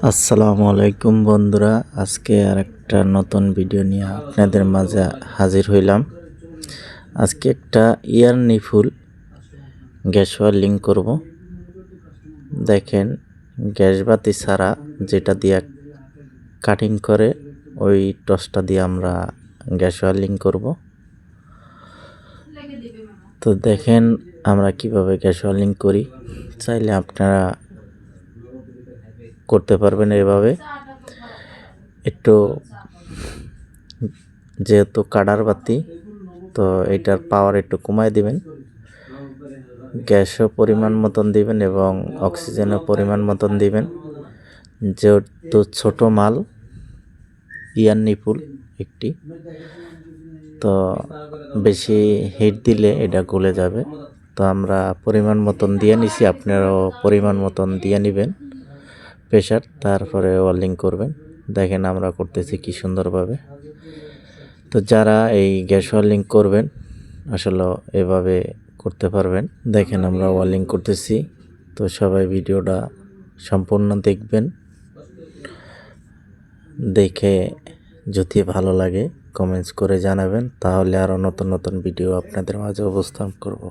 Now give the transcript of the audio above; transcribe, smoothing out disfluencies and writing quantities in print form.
আসসালামু আলাইকুম বন্ধুরা, আজকে আরেকটা নতুন ভিডিও নিয়ে আপনাদের মাঝে হাজির হইলাম। আজকে একটা ইয়ারনি ফুল গ্যাস ওয়্যারিং করব। দেখেন, গ্যাস বাতি ছাড়া যেটা দিয়ে কাটিং করে ওই টসটা দিয়ে আমরা গ্যাস ওয়্যারিং করব। তো দেখেন আমরা কিভাবে গ্যাস ওয়্যারিং করি। চাইলে আপনারা করতে পারবেন এভাবে। একটু যেহেতু কাডার বাতি, তো এটার পাওয়ার একটু কমায় দিবেন, গ্যাসও পরিমাণ মতন দিবেন এবং অক্সিজেনও পরিমাণ মতন দিবেন। যেহেতু ছোট মাল ইয়ারনি ফুল একটি, তো বেশি হিট দিলে এটা গলে যাবে। তো আমরা পরিমাণ মতন দিয়ে নিছি, আপনারাও পরিমাণ মতন দিয়ে নেবেন প্রেশার, তারপরে ওয়্যারিং করবেন। দেখেন আমরা করতেছি কি সুন্দরভাবে। তো যারা এই গ্যাস ওয়্যারিং করবেন আসলে এভাবে করতে পারবেন। দেখেন আমরা ওয়্যারিং করতেছি, তো সবাই ভিডিওটা সম্পূর্ণ দেখবেন। দেখে যদি ভালো লাগে কমেন্টস করে জানাবেন, তাহলে আরও নতুন নতুন ভিডিও আপনাদের মাঝে উপস্থাপন করব।